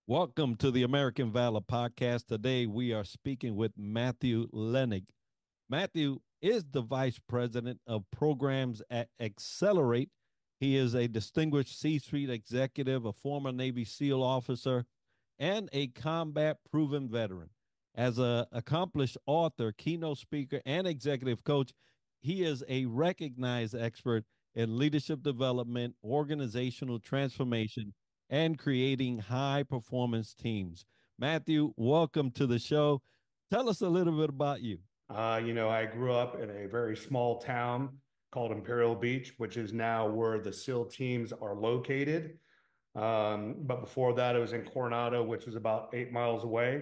Welcome to the American Valor podcast. Today we are speaking with Mathew Lehnig. Matthew is the Vice President of Programs at Accelerate. He is a distinguished C suite executive, a former Navy SEAL officer, and a combat proven veteran. As an accomplished author, keynote speaker, and executive coach, he is a recognized expert in leadership development, organizational transformation, and creating high performance teams. Matthew, welcome to the show. Tell us a little bit about you. I grew up in a very small town called Imperial Beach, which is now where the SEAL teams are located. But before that, it was in Coronado, which is about 8 miles away.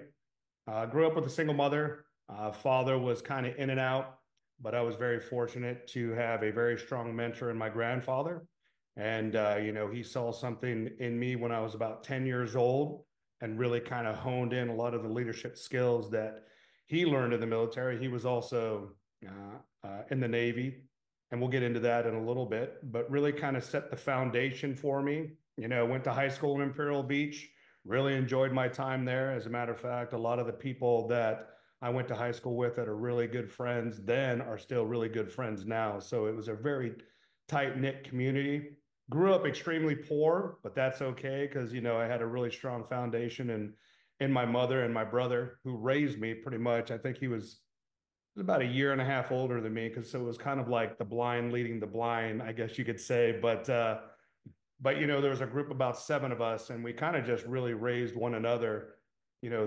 Grew up with a single mother. Father was kind of in and out, but I was very fortunate to have a very strong mentor in my grandfather. And, he saw something in me when I was about 10 years old and really kind of honed in a lot of the leadership skills that he learned in the military. He was also in the Navy, and we'll get into that in a little bit, but really kind of set the foundation for me. Went to high school in Imperial Beach. Really enjoyed my time there. As a matter of fact, a lot of the people that I went to high school with that are really good friends then are still really good friends now. So it was a very tight-knit community. Grew up extremely poor, but that's okay because I had a really strong foundation in my mother and my brother who raised me pretty much. I think he was about a year and a half older than me because so it was kind of like the blind leading the blind, I guess you could say. But there was a group about seven of us, and we kind of just really raised one another,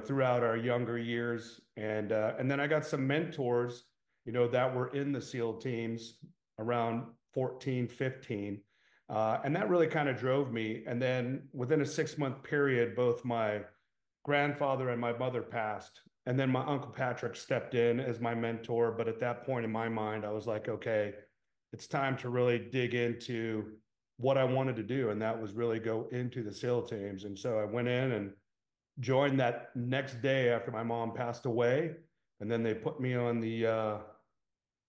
throughout our younger years. And then I got some mentors, that were in the SEAL teams around 14, 15. And that really kind of drove me. And then within a 6 month period, both my grandfather and my mother passed. And then my Uncle Patrick stepped in as my mentor. But at that point in my mind, I was like, okay, it's time to really dig into what I wanted to do. And that was really go into the SEAL teams. And so I went in and joined that next day after my mom passed away. And then they put me on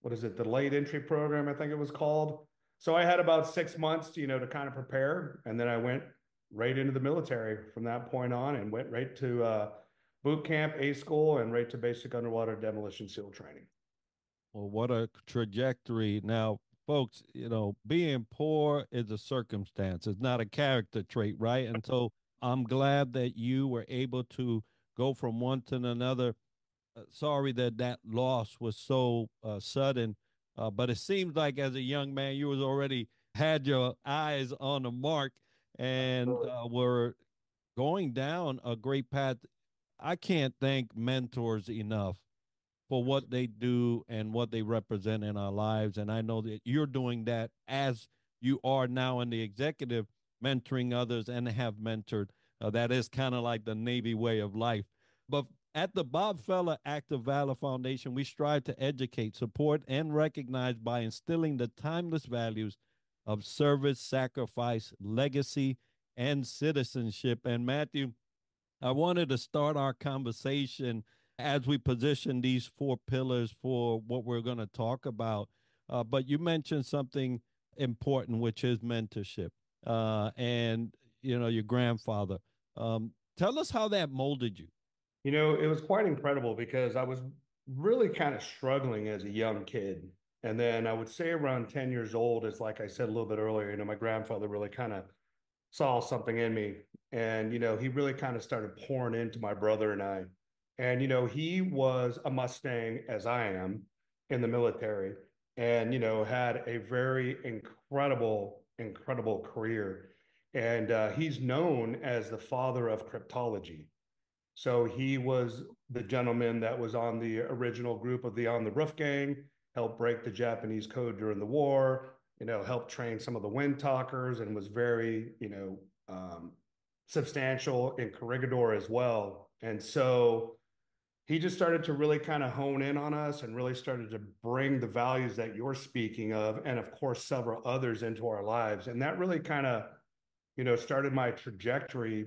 what is it, the late entry program, I think it was called. So I had about 6 months, to kind of prepare. And then I went right into the military from that point on and went right to boot camp, A school, and right to basic underwater demolition SEAL training. Well, what a trajectory. Now, folks, being poor is a circumstance, it's not a character trait, right? And so I'm glad that you were able to go from one to another. Sorry that that loss was so sudden, but it seems like as a young man, you was already had your eyes on the mark and were going down a great path. I can't thank mentors enough for what they do and what they represent in our lives. And I know that you're doing that as you are now in the executive, mentoring others and have mentored. That is kind of like the Navy way of life. But at the Bob Feller Active Valor Foundation, we strive to educate, support, and recognize by instilling the timeless values of service, sacrifice, legacy, and citizenship. And Matthew, I wanted to start our conversation as we position these four pillars for what we're going to talk about. But you mentioned something important, which is mentorship, and your grandfather. Tell us how that molded you. It was quite incredible because I was really kind of struggling as a young kid. And then I would say around 10 years old, it's like I said a little bit earlier, my grandfather really kind of saw something in me. And, he really kind of started pouring into my brother and I. And, he was a Mustang as I am in the military and, had a very incredible career. And he's known as the father of cryptology. So he was the gentleman that was on the original group of the On the Roof gang, helped break the Japanese code during the war, helped train some of the wind talkers and was very, substantial in Corregidor as well. And so he just started to really kind of hone in on us and really started to bring the values that you're speaking of, and of course, several others into our lives. And that really kind of, started my trajectory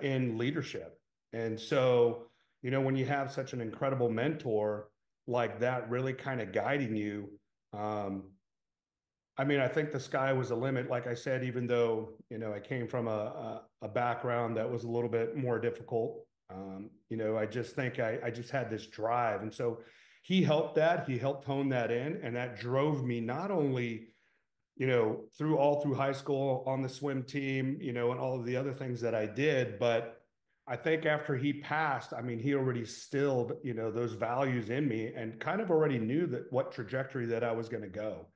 in leadership. And so, when you have such an incredible mentor like that, really kind of guiding you, um, I mean, I think the sky was the limit. Like I said, even though, I came from a background that was a little bit more difficult, I just think I just had this drive. And so he helped that. He helped hone that in. And that drove me not only, through high school on the swim team, and all of the other things that I did. But I think after he passed, I mean, he already stilled, those values in me and kind of already knew that what trajectory that I was going to go.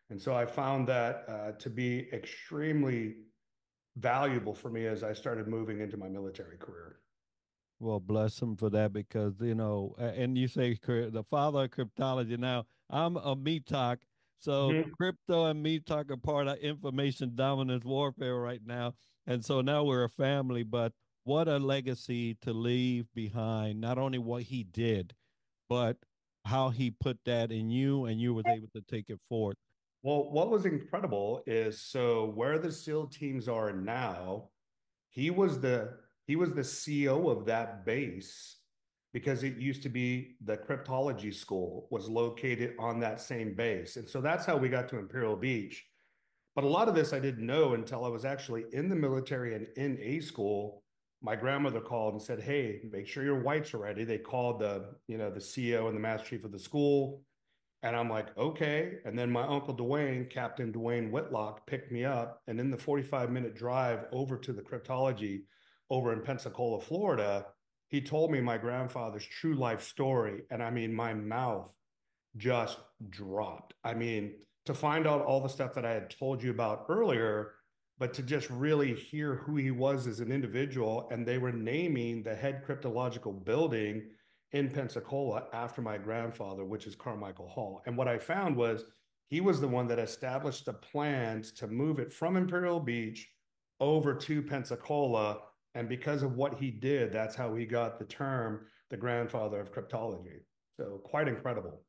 And so I found that to be extremely valuable for me as I started moving into my military career. Well, bless him for that because, and you say the father of cryptology. Now, I'm a METOC, so Mhm. crypto and METOC are part of information dominance warfare right now. And so now we're a family, but what a legacy to leave behind, not only what he did, but how he put that in you and you was able to take it forward. Well, what was incredible is so where the SEAL teams are now, he was the he was the CEO of that base because it used to be the cryptology school was located on that same base. And so that's how we got to Imperial Beach. But a lot of this I didn't know until I was actually in the military and in a school. My grandmother called and said, "Hey, make sure your whites are ready." They called the CEO and the master chief of the school. And I'm like, okay. And then my uncle Dwayne, Captain Dwayne Whitlock, picked me up. And in the 45-minute drive over to the cryptology over in Pensacola, Florida, he told me my grandfather's true life story. And I mean, my mouth just dropped. I mean, to find out all the stuff that I had told you about earlier, but to just really hear who he was as an individual. And they were naming the head cryptological building in Pensacola after my grandfather, which is Carmichael Hall. And what I found was he was the one that established the plans to move it from Imperial Beach over to Pensacola. And because of what he did, that's how he got the term the grandfather of cryptology. So quite incredible.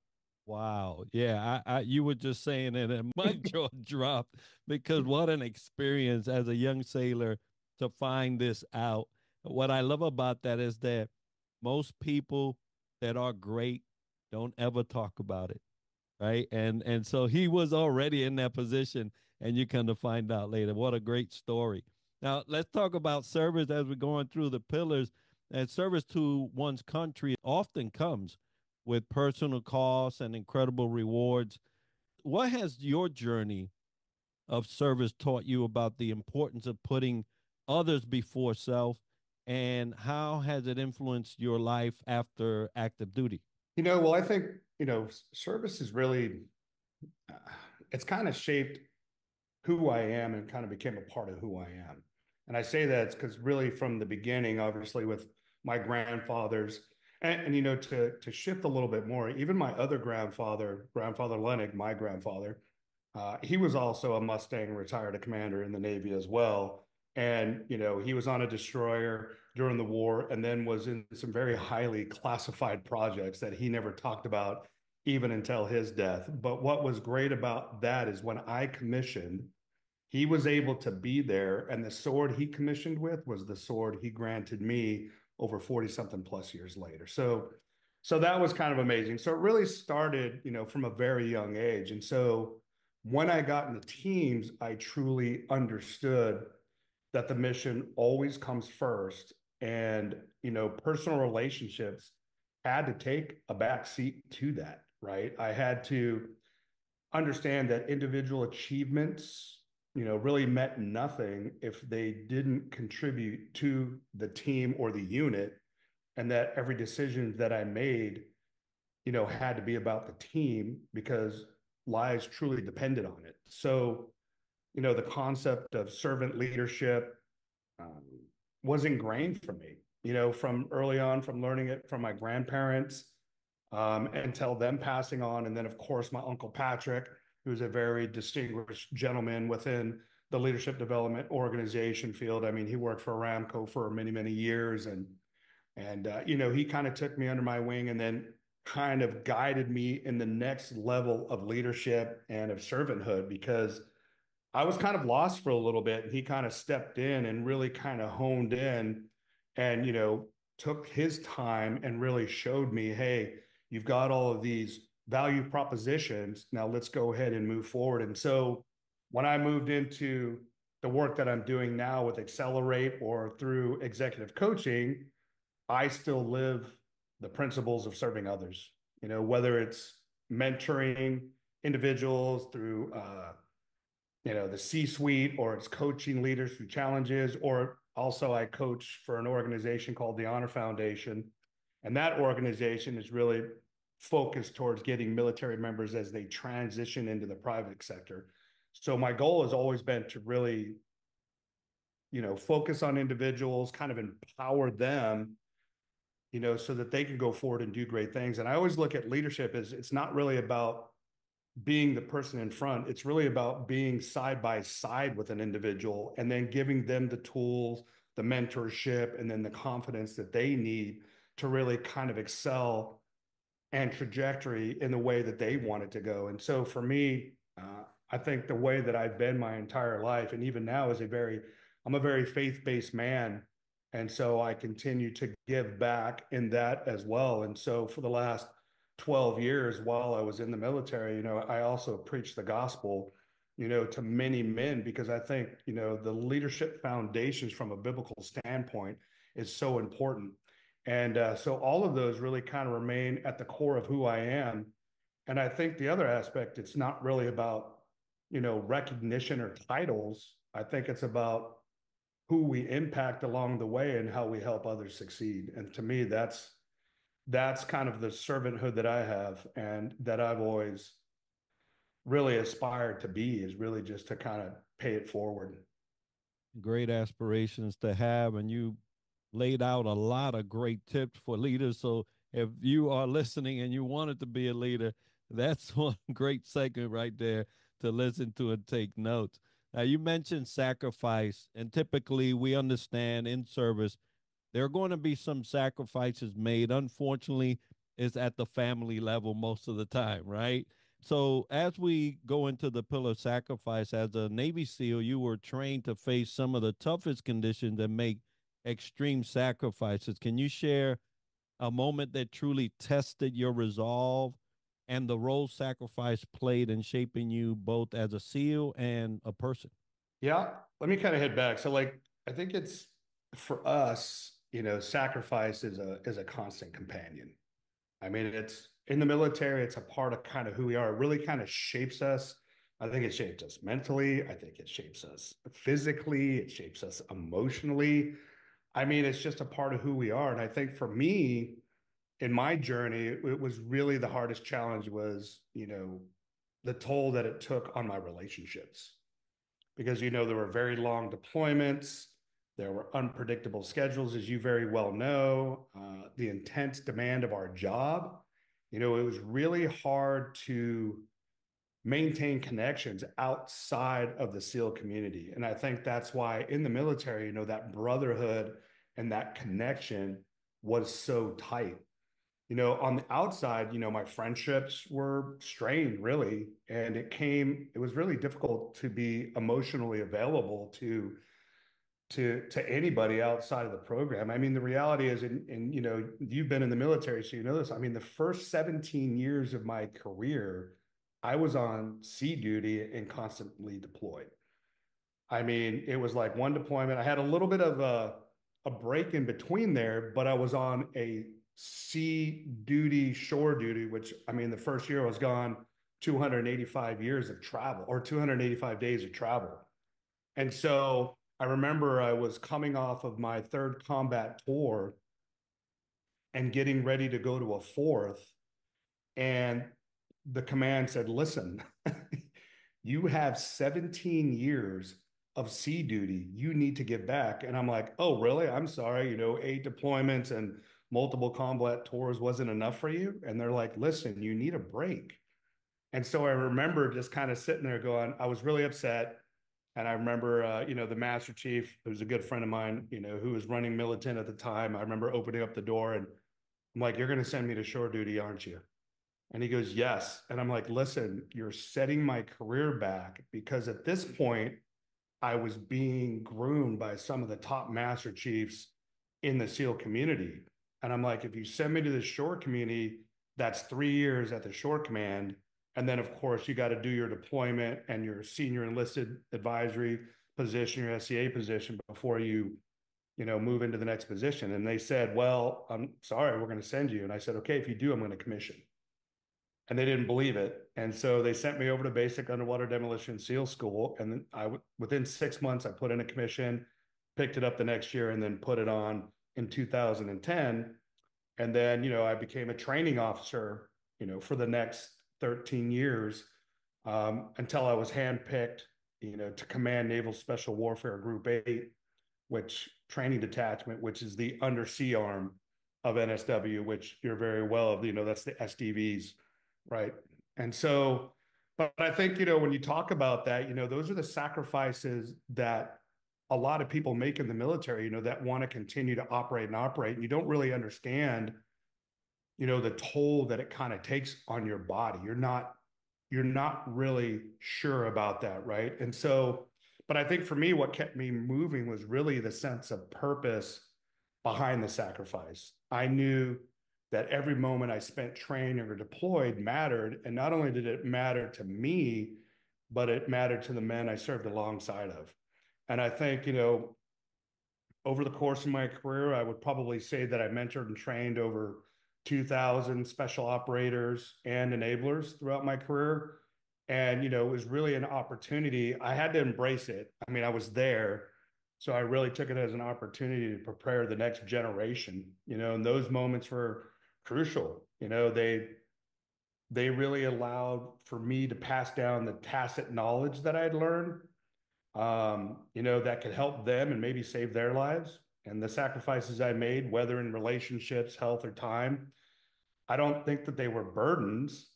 Wow. Yeah, you were just saying it and my jaw dropped because what an experience as a young sailor to find this out. What I love about that is that most people that are great don't ever talk about it, right? And so he was already in that position and you kind of find out later. What a great story. Now, let's talk about service as we're going through the pillars. And service to one's country often comes with personal costs and incredible rewards. What has your journey of service taught you about the importance of putting others before self? And how has it influenced your life after active duty? Well, I think, service is really, uh, it's kind of shaped who I am and kind of became a part of who I am. And I say that because really from the beginning, obviously with my grandfathers, and to shift a little bit more, even my other grandfather Lehnig, my grandfather, he was also a Mustang retired commander in the Navy as well. And, he was on a destroyer during the war and then was in some very highly classified projects that he never talked about even until his death. But what was great about that is when I commissioned, he was able to be there. And the sword he commissioned with was the sword he granted me over 40 something plus years later. So that was kind of amazing. So it really started, from a very young age. And so when I got into teams, I truly understood that the mission always comes first. And, personal relationships had to take a back seat to that, right? I had to understand that individual achievements, really meant nothing if they didn't contribute to the team or the unit, and that every decision that I made, had to be about the team because lives truly depended on it. So, the concept of servant leadership um, was ingrained for me, from early on, from learning it from my grandparents until them passing on. And then, of course, my Uncle Patrick, who's a very distinguished gentleman within the leadership development organization field. I mean, he worked for Aramco for many, many years. And he kind of took me under my wing and then kind of guided me in the next level of leadership and of servanthood because I was kind of lost for a little bit, and he kind of stepped in and really kind of honed in and took his time and really showed me, hey, you've got all of these value propositions. Now let's go ahead and move forward. And so when I moved into the work that I'm doing now with Accelerate or through executive coaching, I still live the principles of serving others, whether it's mentoring individuals through, the C-suite, or it's coaching leaders through challenges, or also I coach for an organization called the Honor Foundation. And that organization is really focused towards getting military members as they transition into the private sector. So my goal has always been to really, focus on individuals, kind of empower them, so that they can go forward and do great things. And I always look at leadership as it's not really about being the person in front. It's really about being side by side with an individual and then giving them the tools, the mentorship, and then the confidence that they need to really kind of excel and trajectory in the way that they want it to go. And so for me, I think the way that I've been my entire life, and even now, I'm a very faith-based man. And so I continue to give back in that as well. And so for the last 12 years while I was in the military, I also preached the gospel, to many men, because I think, the leadership foundations from a biblical standpoint is so important. And so all of those really kind of remain at the core of who I am. And I think the other aspect, it's not really about, recognition or titles. I think it's about who we impact along the way and how we help others succeed. And to me, that's kind of the servanthood that I have and that I've always really aspired to be, is really just to kind of pay it forward. Great aspirations to have, and you laid out a lot of great tips for leaders. So if you are listening and you wanted to be a leader, that's one great segment right there to listen to and take notes. Now, you mentioned sacrifice, and typically we understand in service there are going to be some sacrifices made. Unfortunately, it's at the family level most of the time, right? So, as we go into the pillar of sacrifice, as a Navy SEAL, you were trained to face some of the toughest conditions and make extreme sacrifices. Can you share a moment that truly tested your resolve and the role sacrifice played in shaping you both as a SEAL and a person? Yeah, let me kind of head back. So like I think it's for us, sacrifice is a constant companion. I mean, it's in the military, it's a part of kind of who we are. It really kind of shapes us. I think it shapes us mentally. I think it shapes us physically. It shapes us emotionally. I mean, it's just a part of who we are. And I think for me, in my journey, it was really the hardest challenge was, the toll that it took on my relationships. Because, there were very long deployments. There were unpredictable schedules, as you very well know, the intense demand of our job. It was really hard to maintain connections outside of the SEAL community. And I think that's why in the military, that brotherhood and that connection was so tight. On the outside, my friendships were strained really. And it was really difficult to be emotionally available to anybody outside of the program. I mean, the reality is, and you've been in the military, so you know this. I mean, the first 17 years of my career, I was on sea duty and constantly deployed. I mean, it was like one deployment. I had a little bit of a break in between there, but I was on a sea duty, shore duty, which I mean, the first year I was gone 285 years of travel, or 285 days of travel. And so I remember I was coming off of my third combat tour and getting ready to go to a fourth. And the command said, listen, you have 17 years of sea duty. You need to get back. And I'm like, oh, really? I'm sorry. 8 deployments and multiple combat tours wasn't enough for you. And they're like, listen, you need a break. And so I remember just kind of sitting there going, I was really upset. And I remember, the Master Chief, who was a good friend of mine, who was running militant at the time. I remember opening up the door and I'm like, you're going to send me to shore duty, aren't you? And he goes, yes. And I'm like, listen, you're setting my career back, because at this point, I was being groomed by some of the top Master Chiefs in the SEAL community. And I'm like, if you send me to the shore community, That's 3 years at the shore command. And then, of course, you got to do your deployment and your senior enlisted advisory position, your SCA position before you move into the next position. And they said, well, I'm sorry, we're going to send you. And I said, okay, if you do, I'm going to commission. And they didn't believe it. And so they sent me over to basic underwater demolition SEAL school. And then within 6 months, I put in a commission, picked it up the next year, and then put it on in 2010. And then, I became a training officer, for the next 13 years, until I was handpicked, to command Naval Special Warfare Group 8, which training detachment, which is the undersea arm of NSW, which you're very well of, that's the SDVs, right? And so, but I think, when you talk about that, those are the sacrifices that a lot of people make in the military, that want to continue to operate and operate. And you don't really understand, the toll that it kind of takes on your body. You're not really sure about that, right? And so, but I think for me, what kept me moving was really the sense of purpose behind the sacrifice. I knew that every moment I spent training or deployed mattered. And not only did it matter to me, but it mattered to the men I served alongside of. And I think, over the course of my career, I would probably say that I mentored and trained over 2,000 special operators and enablers throughout my career. And, it was really an opportunity. I had to embrace it. I mean, I was there. So I really took it as an opportunity to prepare the next generation, and those moments were crucial. They really allowed for me to pass down the tacit knowledge that I had learned, that could help them and maybe save their lives. And the sacrifices I made, whether in relationships, health, or time, I don't think that they were burdens.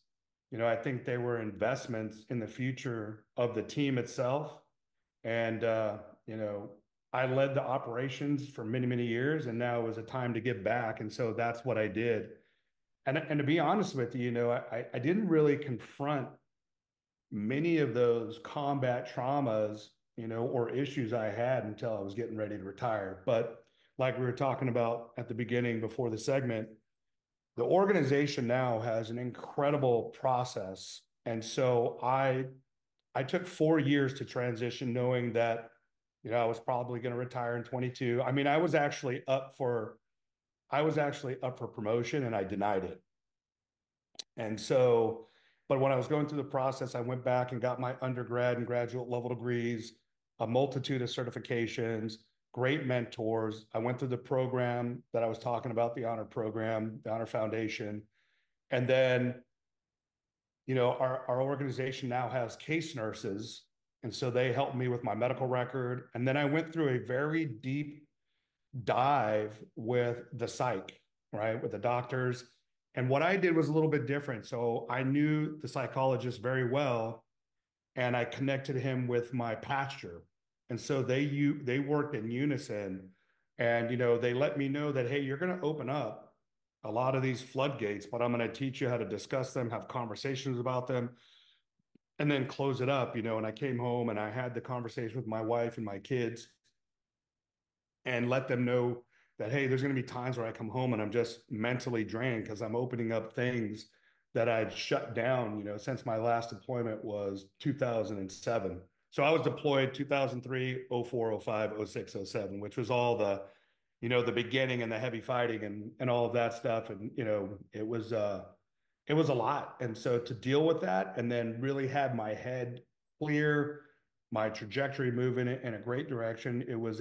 I think they were investments in the future of the team itself. And, I led the operations for many, many years, and now it was a time to give back. And so that's what I did. And to be honest with you, I didn't really confront many of those combat traumas, or issues I had until I was getting ready to retire. But like we were talking about at the beginning before the segment, the organization now has an incredible process. And so I took 4 years to transition, knowing that, I was probably going to retire in 22. I mean, I was actually up for promotion and I denied it. And so, but when I was going through the process, I went back and got my undergrad and graduate level degrees, a multitude of certifications, great mentors. I went through the program that I was talking about, the honor program, the honor foundation. And then, our organization now has case nurses. And so they helped me with my medical record. And then I went through a very deep dive with the psych, right? With the doctors. And what I did was a little bit different. So I knew the psychologist very well, and I connected him with my pastor. And so they worked in unison. And they let me know that, hey, you're going to open up a lot of these floodgates, but I'm going to teach you how to discuss them, have conversations about them, and then close it up. And I came home and I had the conversation with my wife and my kids, and let them know that, hey, there's going to be times where I come home and I'm just mentally drained because I'm opening up things that I'd shut down, since my last deployment was 2007. So I was deployed 2003, 04, 05, 06, 07, which was all the beginning and the heavy fighting and all of that stuff. And, it was a lot. And so to deal with that and then really have my head clear, my trajectory moving in a great direction, it was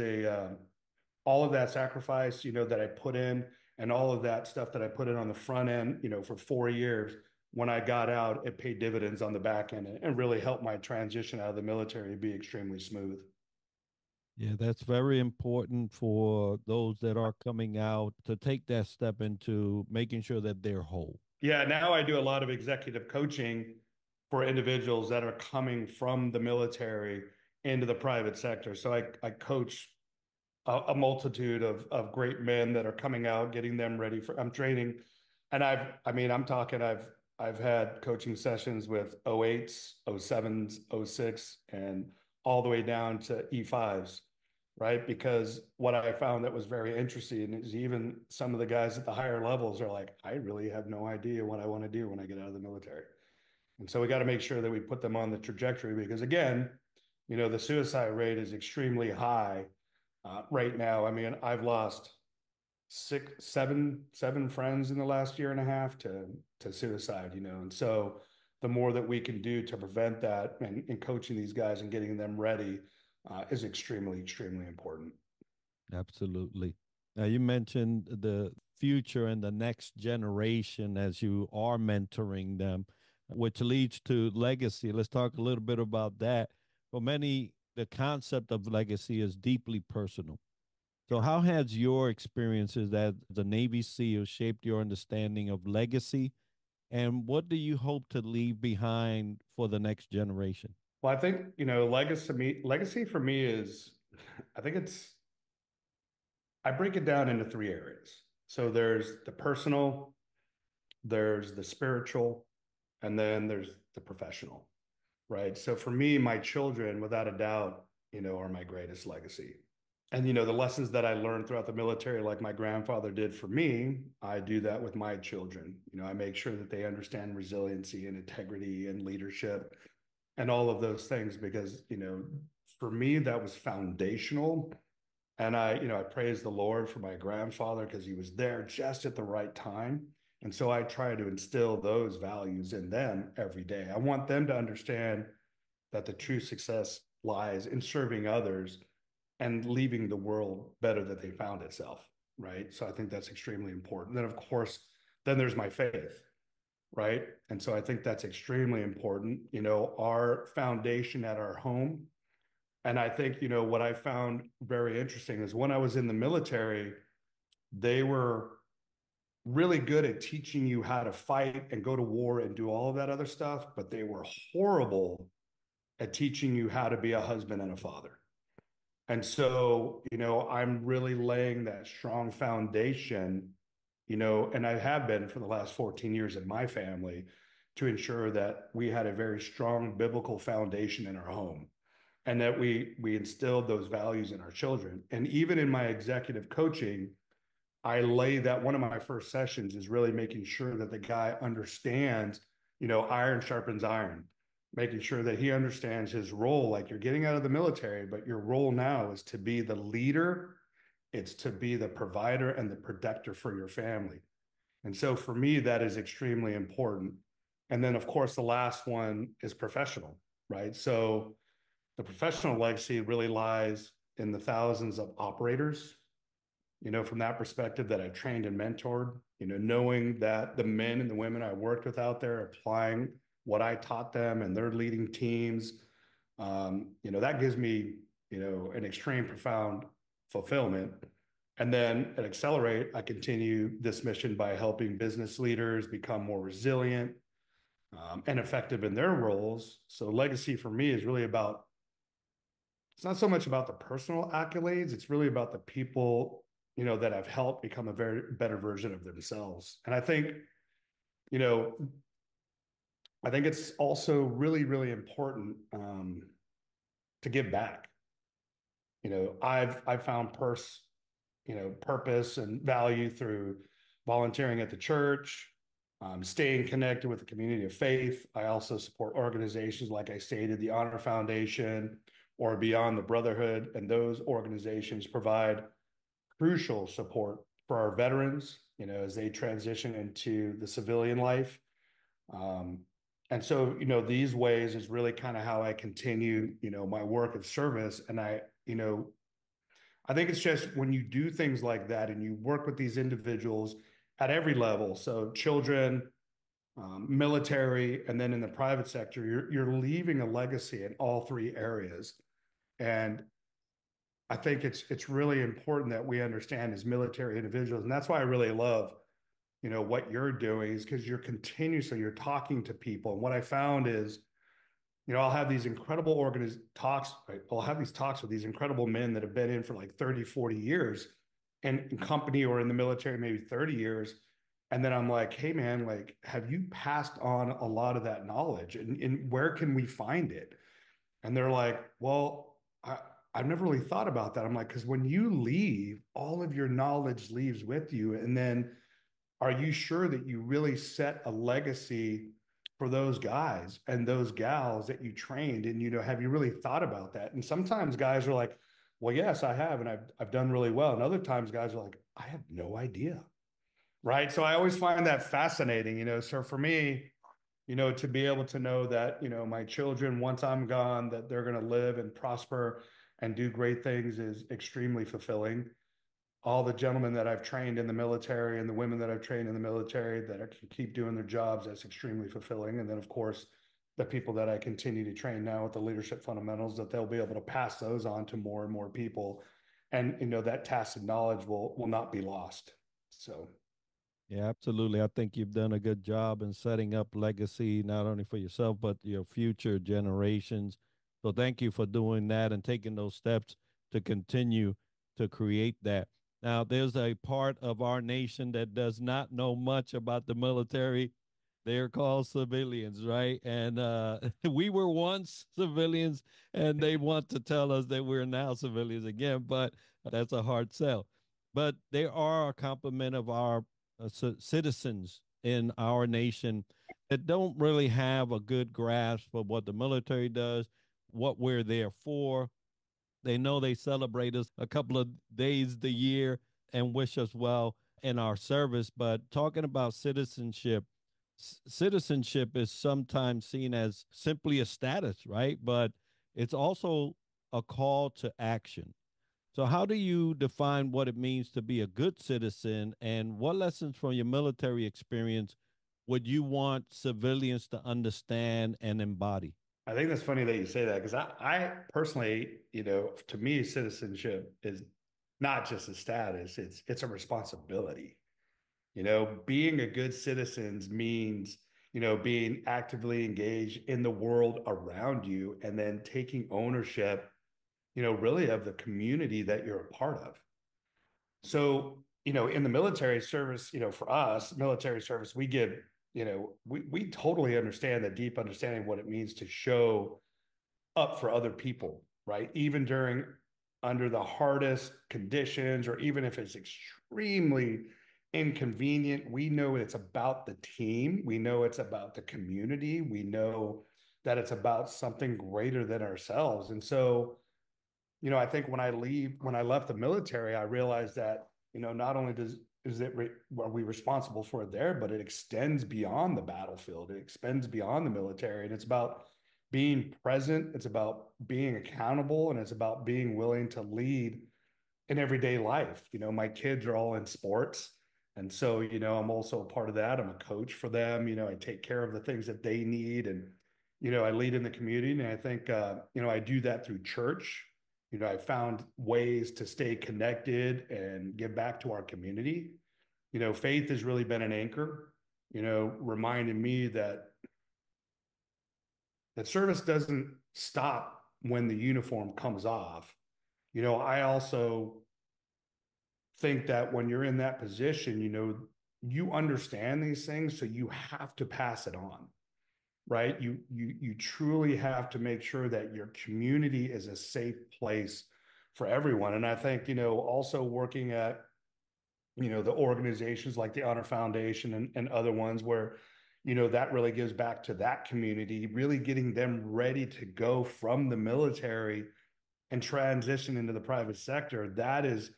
all of that sacrifice, that I put in, and all of that stuff that I put in on the front end, for 4 years. When I got out, it paid dividends on the back end and really helped my transition out of the military be extremely smooth. Yeah, that's very important for those that are coming out to take that step into making sure that they're whole. Yeah, now I do a lot of executive coaching for individuals that are coming from the military into the private sector. So I coach a multitude of great men that are coming out, getting them ready for. I'm training, and I'm talking. I've had coaching sessions with O8s, O7s, O6, and all the way down to E5s. right? Because what I found that was very interesting is even some of the guys at the higher levels are like, I really have no idea what I want to do when I get out of the military. And so we got to make sure that we put them on the trajectory because, again, the suicide rate is extremely high right now. I mean, I've lost seven friends in the last year and a half to suicide, and so the more that we can do to prevent that and coaching these guys and getting them ready is extremely, extremely important. Absolutely. Now, you mentioned the future and the next generation as you are mentoring them, which leads to legacy. Let's talk a little bit about that. For many, the concept of legacy is deeply personal. So, how has your experiences as a Navy SEAL shaped your understanding of legacy? And what do you hope to leave behind for the next generation? Well, I think, legacy for me is, I think I break it down into three areas. So there's the personal, there's the spiritual, and then there's the professional, right? So for me, my children, without a doubt, are my greatest legacy. And, the lessons that I learned throughout the military, like my grandfather did for me, I do that with my children. I make sure that they understand resiliency and integrity and leadership and all of those things because, for me, that was foundational. And I praise the Lord for my grandfather because he was there just at the right time. And so I try to instill those values in them every day. I want them to understand that the true success lies in serving others and leaving the world better than they found itself, right? So I think that's extremely important. Then, of course, then there's my faith, right? And so I think that's extremely important. Our foundation at our home. And I think, what I found very interesting is when I was in the military, they were really good at teaching you how to fight and go to war and do all of that other stuff, but they were horrible at teaching you how to be a husband and a father. And so, I'm really laying that strong foundation, and I have been for the last 14 years in my family to ensure that we had a very strong biblical foundation in our home and that we instilled those values in our children. And even in my executive coaching, I lay that one of my first sessions is really making sure that the guy understands, iron sharpens iron, making sure that he understands his role. Like you're getting out of the military, but your role now is to be the leader, it's to be the provider and the protector for your family. And so for me, that is extremely important. And then, of course, the last one is professional, right? So the professional legacy really lies in the thousands of operators, from that perspective that I trained and mentored, knowing that the men and the women I worked with out there applying what I taught them and they're leading teams, that gives me, an extreme profound fulfillment. And then at Accelerate, I continue this mission by helping business leaders become more resilient and effective in their roles. So legacy for me is really about, it's not so much about the personal accolades, it's really about the people, that have helped become a very better version of themselves. And you know, I think it's also really, really important to give back. I've found purpose and value through volunteering at the church, staying connected with the community of faith. I also support organizations like I stated, the Honor Foundation or Beyond the Brotherhood, and those organizations provide crucial support for our veterans, as they transition into the civilian life. Um, and so, these ways is really kind of how I continue, my work of service. And I think it's just when you do things like that and you work with these individuals at every level, so children, military, and then in the private sector, you're leaving a legacy in all three areas. And I think it's really important that we understand as military individuals, and that's why I really love, what you're doing is because you're talking to people. And what I found is, I'll have these incredible talks. Right? I'll have these talks with these incredible men that have been in for like 30, 40 years and in company or in the military, maybe 30 years. And then I'm like, hey man, like, have you passed on a lot of that knowledge and where can we find it? And they're like, well, I've never really thought about that. I'm like, because when you leave, all of your knowledge leaves with you. And then are you sure that you really set a legacy for those guys and those gals that you trained? And, have you really thought about that? And sometimes guys are like, well, yes, I have, and I've done really well. And other times guys are like, I have no idea. Right. So I always find that fascinating, So for me, to be able to know that, my children, once I'm gone, that they're going to live and prosper and do great things is extremely fulfilling. All the gentlemen that I've trained in the military and the women that I've trained in the military that can keep doing their jobs, that's extremely fulfilling. And then, of course, the people that I continue to train now with the leadership fundamentals, that they'll be able to pass those on to more and more people. And, that tacit knowledge will not be lost. So. Yeah, absolutely. I think you've done a good job in setting up legacy, not only for yourself, but your future generations. So thank you for doing that and taking those steps to continue to create that. Now, there's a part of our nation that does not know much about the military. They're called civilians, right? And we were once civilians, and they want to tell us that we're now civilians again, but that's a hard sell. But they are a complement of our citizens in our nation that don't really have a good grasp of what the military does, what we're there for. They know they celebrate us a couple of days the year and wish us well in our service. But talking about citizenship, citizenship is sometimes seen as simply a status, right? But it's also a call to action. So, how do you define what it means to be a good citizen, and what lessons from your military experience would you want civilians to understand and embody? I think that's funny that you say that because I personally, to me, citizenship is not just a status, it's a responsibility. Being a good citizen means, being actively engaged in the world around you and then taking ownership, really of the community that you're a part of. So, in the military service, for us, military service, we give, we totally understand the deep understanding of what it means to show up for other people, right? Even during under the hardest conditions, or even if it's extremely inconvenient, we know it's about the team. We know it's about the community. We know that it's about something greater than ourselves. And so, I think when I left the military, I realized that, not only are we responsible for it there, but it extends beyond the battlefield. It extends beyond the military. And it's about being present. It's about being accountable, and it's about being willing to lead in everyday life. My kids are all in sports. And so, I'm also a part of that. I'm a coach for them. I take care of the things that they need. And, I lead in the community. And I think, I do that through church. I found ways to stay connected and give back to our community. Faith has really been an anchor, reminding me that service doesn't stop when the uniform comes off. I also think that when you're in that position, you understand these things, so you have to pass it on, right? You truly have to make sure that your community is a safe place for everyone. And I think, also working at, the organizations like the Honor Foundation and other ones where, that really gives back to that community, really getting them ready to go from the military and transition into the private sector. That is,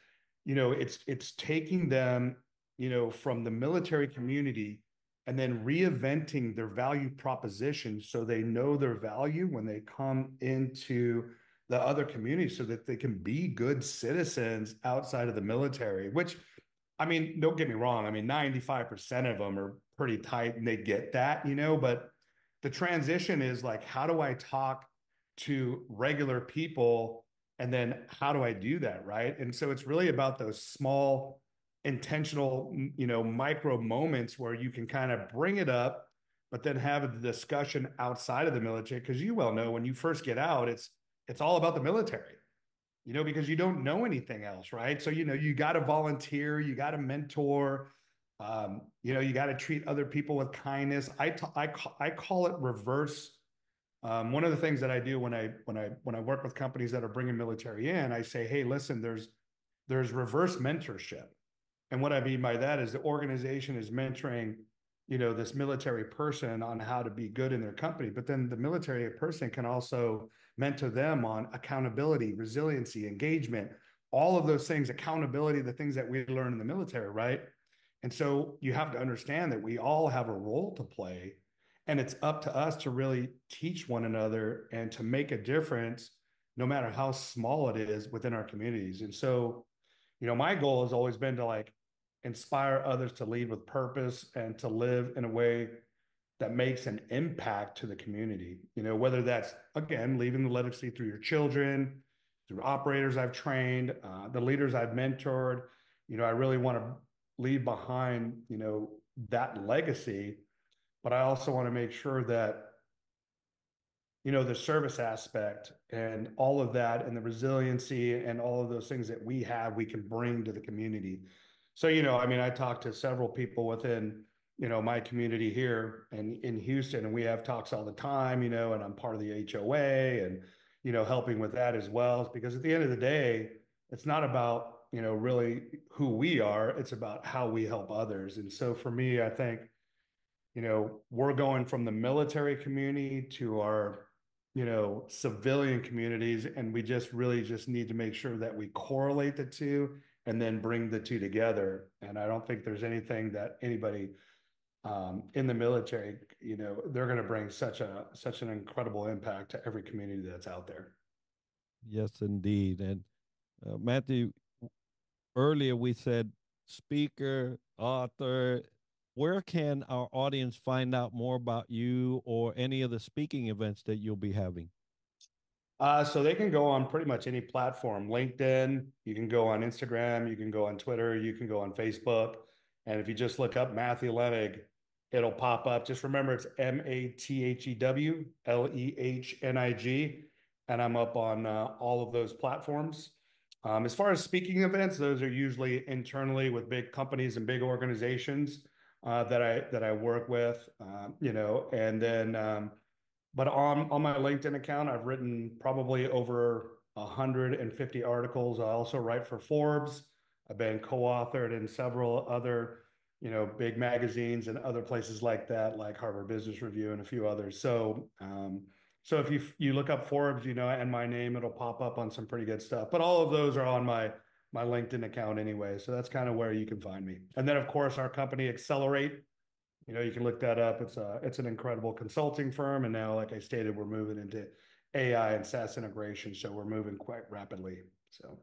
it's taking them, from the military community and then reinventing their value proposition so they know their value when they come into the other community, so that they can be good citizens outside of the military. Which, I mean, don't get me wrong, I mean, 95% of them are pretty tight and they get that, but the transition is like, how do I talk to regular people, and then how do I do that, right? And so it's really about those small intentional, micro moments where you can kind of bring it up, but then have a discussion outside of the military. Because you well know, when you first get out, it's all about the military, because you don't know anything else, right? So, you got to volunteer, you got to mentor, you got to treat other people with kindness. I call it reverse One of the things that I do when I work with companies that are bringing military in, I say, hey, listen, there's reverse mentorship. And what I mean by that is the organization is mentoring, this military person on how to be good in their company, but then the military person can also mentor them on accountability, resiliency, engagement, all of those things, accountability, the things that we learn in the military, right? And so you have to understand that we all have a role to play, and it's up to us to really teach one another and to make a difference, no matter how small it is within our communities. And so, my goal has always been to like inspire others to lead with purpose and to live in a way that makes an impact to the community. Whether that's, again, leaving the legacy through your children, through operators I've trained, the leaders I've mentored. I really want to leave behind, that legacy, but I also want to make sure that the service aspect and all of that and the resiliency and all of those things that we have, we can bring to the community. So, I mean, I talked to several people within, my community here and in Houston, and we have talks all the time, and I'm part of the HOA and, helping with that as well. Because at the end of the day, it's not about, really who we are, it's about how we help others. And so for me, I think, we're going from the military community to our, civilian communities, and we just really just need to make sure that we correlate the two and then bring the two together. And I don't think there's anything that anybody in the military, they're going to bring such an incredible impact to every community that's out there. Yes, indeed. And Matthew, earlier we said speaker, author. Where can our audience find out more about you or any of the speaking events that you'll be having? So they can go on pretty much any platform. LinkedIn, you can go on Instagram, you can go on Twitter, you can go on Facebook. And if you just look up Mathew Lehnig, it'll pop up. Just remember it's Mathewlehnig. And I'm up on all of those platforms. As far as speaking events, those are usually internally with big companies and big organizations that I work with, and then but on my LinkedIn account, I've written probably over 150 articles. I also write for Forbes. I've been co-authored in several other, big magazines and other places like that, like Harvard Business Review and a few others. So if you look up Forbes, and my name, it'll pop up on some pretty good stuff. But all of those are on my LinkedIn account anyway. So that's kind of where you can find me. And then of course our company Accelerate, you can look that up. It's an incredible consulting firm, and now, like I stated, we're moving into AI and SaaS integration, so we're moving quite rapidly. So,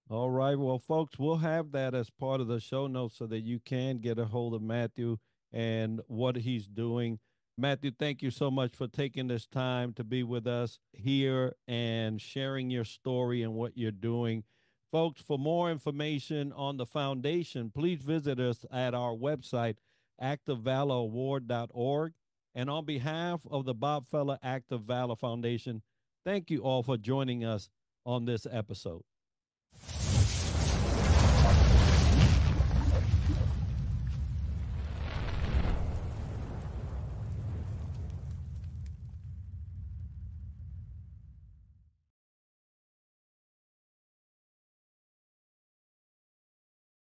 All right. Well, folks, we'll have that as part of the show notes so that you can get a hold of Matthew and what he's doing. Matthew, thank you so much for taking this time to be with us here and sharing your story and what you're doing. Folks, for more information on the foundation, please visit us at our website, activevaloraward.org. And on behalf of the Bob Feller Active Valor Foundation, thank you all for joining us on this episode.